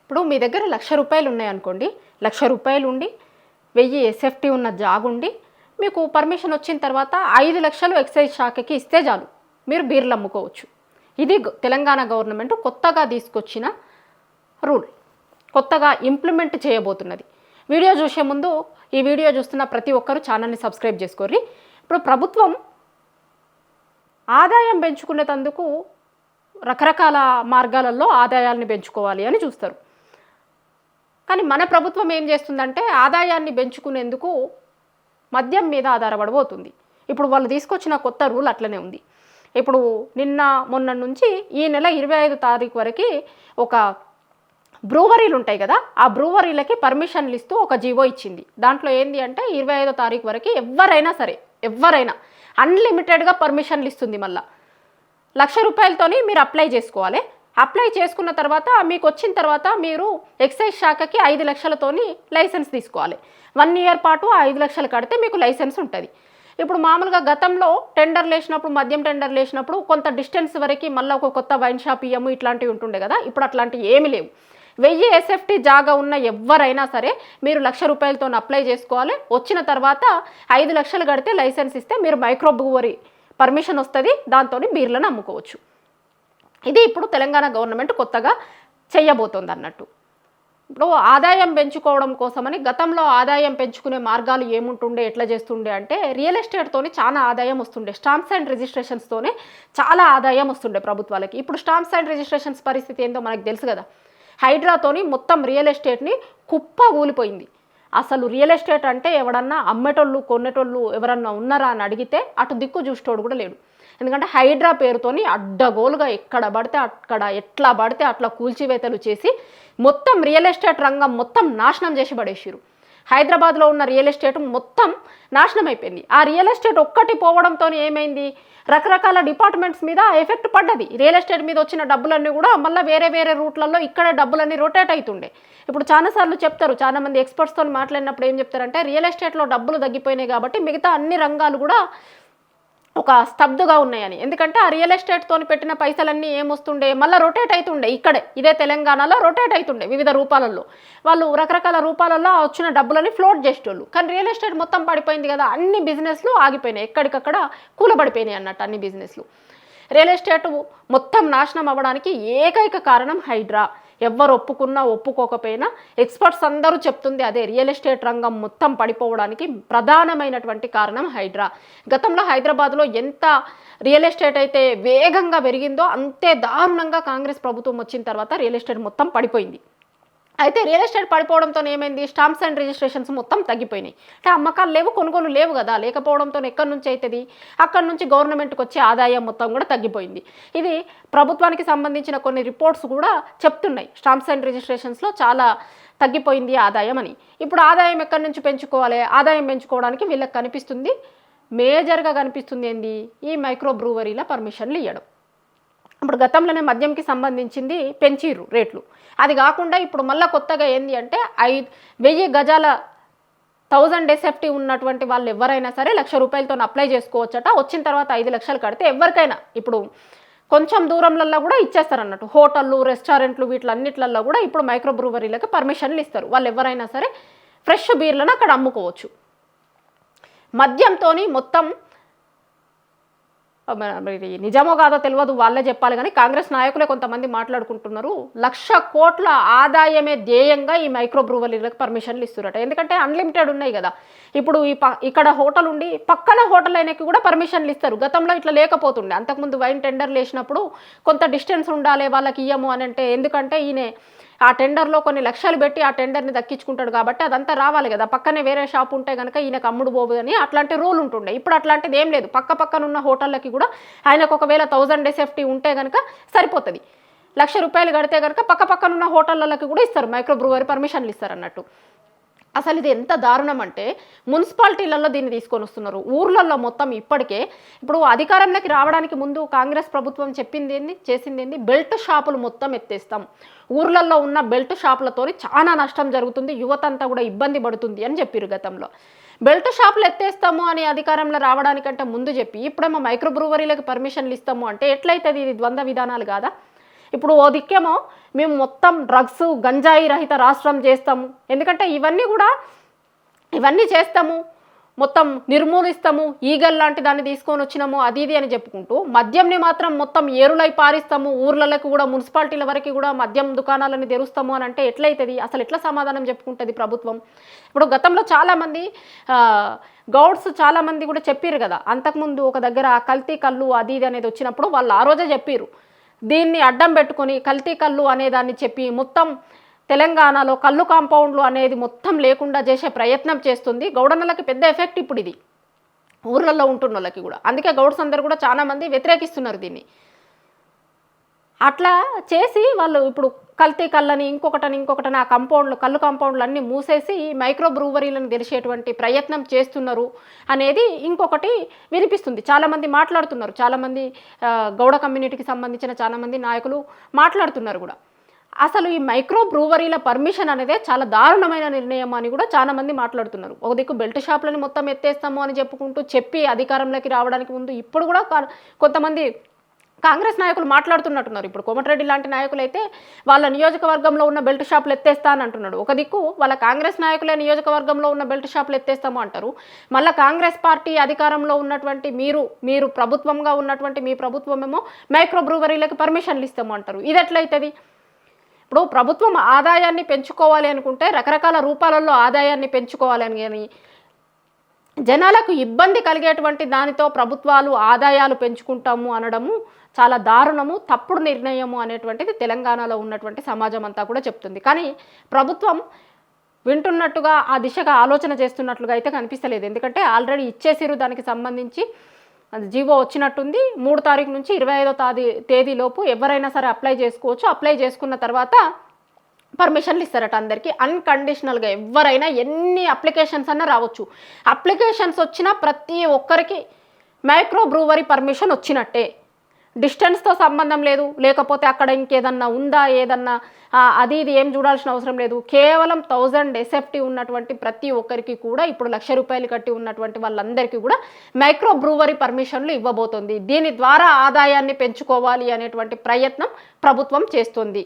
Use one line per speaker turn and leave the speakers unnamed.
ఇప్పుడు మీ దగ్గర ₹1,00,000 ఉన్నాయనుకోండి, ₹1,00,000 ఉండి 1000 ఎస్ఎఫ్టీ ఉన్న జాగుండి మీకు పర్మిషన్ వచ్చిన తర్వాత 5,00,000 ఎక్సైజ్ శాఖకి ఇస్తే చాలు, మీరు బీర్లు అమ్ముకోవచ్చు. ఇది తెలంగాణ గవర్నమెంట్ కొత్తగా తీసుకొచ్చిన రూల్, కొత్తగా ఇంప్లిమెంట్ చేయబోతున్నది. వీడియో చూసే ముందు ఈ వీడియో చూస్తున్న ప్రతి ఒక్కరూ ఛానల్ని సబ్స్క్రైబ్ చేసుకోర్రి. ఇప్పుడు ప్రభుత్వం ఆదాయం పెంచుకునేందుకు రకరకాల మార్గాలలో ఆదాయాన్ని పెంచుకోవాలి అని చూస్తారు. కానీ మన ప్రభుత్వం ఏం చేస్తుందంటే ఆదాయాన్ని పెంచుకునేందుకు మద్యం మీద ఆధారపడబోతుంది. ఇప్పుడు వాళ్ళు తీసుకొచ్చిన కొత్త రూల్ అట్లనే ఉంది. ఇప్పుడు నిన్న మొన్న నుంచి ఈ నెల 25 తారీఖు వరకు ఒక బ్రూవరీలు ఉంటాయి కదా, ఆ బ్రూవరీలకి పర్మిషన్లు ఇస్తూ ఒక జీవో ఇచ్చింది. దాంట్లో ఏంది అంటే 25 తారీఖు వరకు ఎవరైనా అన్లిమిటెడ్గా పర్మిషన్లు ఇస్తుంది. మళ్ళీ ₹1,00,000తోని మీరు అప్లై చేసుకోవాలి. అప్లై చేసుకున్న తర్వాత మీకు వచ్చిన తర్వాత మీరు ఎక్సైజ్ శాఖకి 5,00,000తోని లైసెన్స్ తీసుకోవాలి. 1 ఇయర్ పాటు 5,00,000 కడితే మీకు లైసెన్స్ ఉంటుంది. ఇప్పుడు మామూలుగా గతంలో టెండర్లు వేసినప్పుడు, మద్యం టెండర్లు వేసినప్పుడు కొంత డిస్టెన్స్ వరకు మళ్ళీ ఒక కొత్త వైన్ షాప్ ఇయ్యము ఇట్లాంటివి ఉంటుండే కదా. ఇప్పుడు అట్లాంటివి ఏమీ లేవు. 1000 ఎస్ఎఫ్టీ జాగా ఉన్న ఎవరైనా సరే మీరు ₹1,00,000తో అప్లై చేసుకోవాలి. వచ్చిన తర్వాత 5,00,000 కడితే లైసెన్స్ ఇస్తే మీరు మైక్రో బ్రూవరీ పర్మిషన్ వస్తుంది. దాంతో బీర్లను అమ్ముకోవచ్చు. ఇది ఇప్పుడు తెలంగాణ గవర్నమెంట్ కొత్తగా చేయబోతోంది అన్నట్టు. ఇప్పుడు ఆదాయం పెంచుకోవడం కోసమని గతంలో ఆదాయం పెంచుకునే మార్గాలు ఏముంటుండే, ఎట్లా చేస్తుండే అంటే రియల్ ఎస్టేట్తోని చాలా ఆదాయం వస్తుండే. స్టాంప్స్ అండ్ రిజిస్ట్రేషన్స్తోనే చాలా ఆదాయం వస్తుండే ప్రభుత్వాలకి. ఇప్పుడు స్టాంప్స్ అండ్ రిజిస్ట్రేషన్స్ పరిస్థితి ఏందో మనకు తెలుసు కదా. హైడ్రాతోని మొత్తం రియల్ ఎస్టేట్ని కుప్పగూలిపోయింది. అసలు రియల్ ఎస్టేట్ అంటే ఎవడన్నా అమ్మేటోళ్ళు కొనేటోళ్ళు ఎవరన్నా ఉన్నారా అని అడిగితే అటు దిక్కు చూసేటోడు కూడా లేడు. ఎందుకంటే హైడ్రా పేరుతోని అడ్డగోలుగా ఎక్కడ పడితే అక్కడ, ఎట్లా పడితే అట్లా కూల్చివేతలు చేసి మొత్తం రియల్ ఎస్టేట్ రంగం మొత్తం నాశనం చేసి పడేసారు. హైదరాబాద్లో ఉన్న రియల్ ఎస్టేట్ మొత్తం నాశనం అయిపోయింది. ఆ రియల్ ఎస్టేట్ ఒక్కటి పోవడంతో ఏమైంది, రకరకాల డిపార్ట్మెంట్స్ మీద ఎఫెక్ట్ పడ్డది. రియల్ ఎస్టేట్ మీద వచ్చిన డబ్బులన్నీ కూడా మళ్ళీ వేరే రూట్లలో ఇక్కడ డబ్బులన్నీ రొటేట్ అవుతుండే. ఇప్పుడు చాలాసార్లు చెప్తారు, చాలామంది ఎక్స్పర్ట్స్తో మాట్లాడినప్పుడు ఏం చెప్తారంటే రియల్ ఎస్టేట్లో డబ్బులు తగ్గిపోయినాయి కాబట్టి మిగతా అన్ని రంగాలు కూడా ఒక స్తబ్దుగా ఉన్నాయని. ఎందుకంటే ఆ రియల్ ఎస్టేట్తో పెట్టిన పైసలన్నీ ఏమొస్తుండే, మళ్ళీ రొటేట్ అవుతుండే. ఇదే తెలంగాణలో రొటేట్ అవుతుండే వివిధ రూపాలలో. వాళ్ళు రకరకాల రూపాలలో వచ్చిన డబ్బులని ఫ్లోట్ చేసేటోళ్ళు. కానీ రియల్ ఎస్టేట్ మొత్తం పడిపోయింది కదా, అన్ని బిజినెస్లు ఆగిపోయినాయి, ఎక్కడికక్కడ కూలబడిపోయినాయి అన్నట్టు అన్ని బిజినెస్లు. రియల్ ఎస్టేట్ మొత్తం నాశనం అవ్వడానికి ఏకైక కారణం హైడ్రా. ఎవరు ఒప్పుకున్నా ఒప్పుకోకపోయినా ఎక్స్పర్ట్స్ అందరూ చెప్తుంది అదే. రియల్ ఎస్టేట్ రంగం మొత్తం పడిపోవడానికి ప్రధానమైనటువంటి కారణం హైడ్రా. గతంలో హైదరాబాద్లో ఎంత రియల్ ఎస్టేట్ అయితే వేగంగా పెరిగిందో అంతే దారుణంగా కాంగ్రెస్ ప్రభుత్వం వచ్చిన తర్వాత రియల్ ఎస్టేట్ మొత్తం పడిపోయింది. అయితే రియల్ ఎస్టేట్ పడిపోవడంతో ఏమైంది, స్టాంప్స్ అండ్ రిజిస్ట్రేషన్స్ మొత్తం తగ్గిపోయినాయి. అంటే అమ్మకాలు లేవు, కొనుగోలు లేవు కదా. లేకపోవడంతో ఎక్కడి నుంచి అవుతుంది, అక్కడి నుంచి గవర్నమెంట్కి వచ్చే ఆదాయం మొత్తం కూడా తగ్గిపోయింది. ఇది ప్రభుత్వానికి సంబంధించిన కొన్ని రిపోర్ట్స్ కూడా చెప్తున్నాయి. స్టాంప్స్ అండ్ రిజిస్ట్రేషన్స్లో చాలా తగ్గిపోయింది ఆదాయం అని. ఇప్పుడు ఆదాయం ఎక్కడి నుంచి పెంచుకోవాలి, ఆదాయం పెంచుకోవడానికి వీళ్ళకి కనిపిస్తుంది, మేజర్గా కనిపిస్తుంది ఏంది, ఈ మైక్రో బ్రూవరీల పర్మిషన్లు ఇవ్వడం. ఇప్పుడు గతంలోనే మద్యంకి సంబంధించింది పెంచిర్రు రేట్లు. అది కాకుండా ఇప్పుడు మళ్ళీ కొత్తగా ఏంది అంటే 1000 గజాల 1000 ఎస్ఎఫ్టీ ఉన్నటువంటి వాళ్ళు ఎవరైనా సరే ₹1,00,000తో అప్లై చేసుకోవచ్చట. వచ్చిన తర్వాత 5,00,000 కడితే ఎవరికైనా ఇప్పుడు కొంచెం దూరంలలో కూడా ఇచ్చేస్తారు అన్నట్టు. హోటళ్ళు, రెస్టారెంట్లు వీటిలన్నిట్లలో కూడా ఇప్పుడు మైక్రో బ్రూవరీలకు పర్మిషన్లు ఇస్తారు. వాళ్ళు ఎవరైనా సరే ఫ్రెష్ బీర్లను అక్కడ అమ్ముకోవచ్చు. మద్యంతో మొత్తం నిజమో కాదో తెలియదు, వాళ్ళే చెప్పాలి. కానీ కాంగ్రెస్ నాయకులే కొంతమంది మాట్లాడుకుంటున్నారు, 1,00,000 కోట్ల ఆదాయమే ధ్యేయంగా ఈ మైక్రో బ్రూవరీలకు పర్మిషన్లు ఇస్తున్నారట. ఎందుకంటే అన్లిమిటెడ్ ఉన్నాయి కదా. ఇప్పుడు ఇక్కడ హోటల్ ఉండి పక్కన హోటల్ అయినకి కూడా పర్మిషన్లు ఇస్తారు. గతంలో ఇట్లా లేకపోతుండే. అంతకుముందు వైన్ టెండర్లు వేసినప్పుడు కొంత డిస్టెన్స్ ఉండాలి వాళ్ళకి ఇయ్యము అని అంటే, ఎందుకంటే ఈయన ఆ టెండర్లో కొన్ని లక్షలు పెట్టి ఆ టెండర్ని దక్కించుకుంటాడు కాబట్టి అదంతా రావాలి కదా. పక్కనే వేరే షాప్ ఉంటే కనుక ఈయనకు అమ్ముడు పోదు అని అట్లాంటి రూల్ ఉంటుండే. ఇప్పుడు అట్లాంటిది ఏం లేదు. పక్కన ఉన్న హోటళ్ళకి కూడా ఆయనకు ఒకవేళ 1000 ఎస్ఎఫ్టీ ఉంటే కనుక సరిపోతుంది. ₹1,00,000 కడితే కనుక పక్కన ఉన్న హోటళ్ళకి కూడా ఇస్తారు, మైక్రో బ్రూవరీ పర్మిషన్లు ఇస్తారు అన్నట్టు. అసలు ఇది ఎంత దారుణం అంటే మున్సిపాలిటీలలో దీన్ని తీసుకొని వస్తున్నారు. ఊర్లలో మొత్తం ఇప్పటికే ఇప్పుడు అధికారంలోకి రావడానికి ముందు కాంగ్రెస్ ప్రభుత్వం చెప్పింది ఏంది, చేసింది ఏంది, బెల్ట్ షాపులు మొత్తం ఎత్తేస్తాం, ఊర్లలో ఉన్న బెల్ట్ షాపులతో చాలా నష్టం జరుగుతుంది, యువత అంతా కూడా ఇబ్బంది పడుతుంది అని చెప్పారు గతంలో. బెల్ట్ షాపులు ఎత్తేస్తాము అని అధికారంలో రావడానికంటే ముందు చెప్పి ఇప్పుడేమో మైక్రో బ్రూవరీలకు పర్మిషన్లు ఇస్తాము అంటే ఎట్లయితుంది? ఇది ద్వంద్వ విధానాలు కాదా? ఇప్పుడు ఓ దిక్కేమో మేము మొత్తం డ్రగ్స్ గంజాయి రహిత రాష్ట్రం చేస్తాము, ఎందుకంటే ఇవన్నీ చేస్తాము, మొత్తం నిర్మూలిస్తాము, ఈగల్ లాంటి దాన్ని తీసుకొని వచ్చినాము అది ఇది అని చెప్పుకుంటూ మద్యంని మాత్రం మొత్తం ఏరులై పారిస్తాము, ఊర్లలకు కూడా మున్సిపాలిటీల వరకు కూడా మద్యం దుకాణాలని తెరుస్తాము అని అంటే ఎట్లయితుంది? అసలు ఎట్లా సమాధానం చెప్పుకుంటుంది ప్రభుత్వం? ఇప్పుడు గతంలో చాలామంది గౌడ్స్ చాలామంది కూడా చెప్పారు కదా, అంతకుముందు ఒక దగ్గర కల్తీ కళ్ళు అది ఇది అనేది వచ్చినప్పుడు వాళ్ళు ఆ రోజే చెప్పారు, దీన్ని అడ్డం పెట్టుకొని కల్తీ కళ్ళు అనేదాన్ని చెప్పి మొత్తం తెలంగాణలో కళ్ళు కాంపౌండ్లు అనేది మొత్తం లేకుండా చేసే ప్రయత్నం చేస్తుంది. గౌడన్నలకి పెద్ద ఎఫెక్ట్ ఇప్పుడు ఇది, ఊర్లలో ఉంటున్న వాళ్ళకి కూడా. అందుకే గౌడ్స్ అందరు కూడా చాలామంది వ్యతిరేకిస్తున్నారు దీన్ని. అట్లా చేసి వాళ్ళు ఇప్పుడు కల్తీ కళ్ళని ఇంకొకటని ఆ కళ్ళు కాంపౌండ్లు అన్నీ మూసేసి మైక్రో బ్రూవరీలను తెరిచేటువంటి ప్రయత్నం చేస్తున్నారు అనేది ఇంకొకటి వినిపిస్తుంది. చాలామంది మాట్లాడుతున్నారు, చాలామంది గౌడ కమ్యూనిటీకి సంబంధించిన చాలామంది నాయకులు మాట్లాడుతున్నారు కూడా. అసలు ఈ మైక్రో బ్రూవరీల పర్మిషన్ అనేదే చాలా దారుణమైన నిర్ణయం అని కూడా చాలామంది మాట్లాడుతున్నారు. ఒక దిక్కు బెల్ట్ షాప్లని మొత్తం ఎత్తేస్తాము అని చెప్పి అధికారంలోకి రావడానికి ముందు ఇప్పుడు కూడా కొంతమంది కాంగ్రెస్ నాయకులు మాట్లాడుతున్నట్టున్నారు. ఇప్పుడు కోమటిరెడ్డి లాంటి నాయకులు అయితే వాళ్ళ నియోజకవర్గంలో ఉన్న బెల్ట్ షాపులు ఎత్తేస్తా అని అంటున్నాడు. ఒక దిక్కు వాళ్ళ కాంగ్రెస్ నాయకులే నియోజకవర్గంలో ఉన్న బెల్ట్ షాపులు ఎత్తేస్తాము అంటారు. మళ్ళీ కాంగ్రెస్ పార్టీ అధికారంలో ఉన్నటువంటి మీరు ప్రభుత్వంగా ఉన్నటువంటి మీ ప్రభుత్వమేమో మైక్రో బ్రూవరీలకు పర్మిషన్లు ఇస్తాము అంటారు. ఇది ఎట్లయితుంది? ఇప్పుడు ప్రభుత్వం ఆదాయాన్ని పెంచుకోవాలి అనుకుంటే రకరకాల రూపాలలో ఆదాయాన్ని పెంచుకోవాలని, కానీ జనాలకు ఇబ్బంది కలిగేటువంటి దానితో ప్రభుత్వాలు ఆదాయాలు పెంచుకుంటాము అనడము చాలా దారుణము, తప్పుడు నిర్ణయము అనేటువంటిది తెలంగాణలో ఉన్నటువంటి సమాజం అంతా కూడా చెప్తుంది. కానీ ప్రభుత్వం వింటున్నట్టుగా ఆ దిశగా ఆలోచన చేస్తున్నట్లుగా అయితే కనిపిస్తలేదు. ఎందుకంటే ఆల్రెడీ ఇచ్చేసిరు, దానికి సంబంధించి జీవో వచ్చినట్టుంది. 3 తారీఖు నుంచి 25వ తేదీలోపు ఎవరైనా సరే అప్లై చేసుకోవచ్చు. అప్లై చేసుకున్న తర్వాత పర్మిషన్లు ఇస్తారట అందరికీ అన్కండిషనల్గా. ఎవరైనా ఎన్ని అప్లికేషన్స్ అన్నా రావచ్చు. అప్లికేషన్స్ వచ్చిన ప్రతి ఒక్కరికి మైక్రో బ్రూవరీ పర్మిషన్ వచ్చినట్టే. డిస్టెన్స్తో సంబంధం లేదు, లేకపోతే అక్కడ ఇంకేదన్నా ఉందా ఏదన్నా అది ఇది ఏం చూడాల్సిన అవసరం లేదు. కేవలం 1000 ఎస్ఎఫ్టీ ఉన్నటువంటి ప్రతి ఒక్కరికి కూడా ఇప్పుడు ₹1,00,000 కట్టి ఉన్నటువంటి వాళ్ళందరికీ కూడా మైక్రో బ్రూవరీ పర్మిషన్లు ఇవ్వబోతోంది. దీని ద్వారా ఆదాయాన్ని పెంచుకోవాలి అనేటువంటి ప్రయత్నం ప్రభుత్వం చేస్తుంది.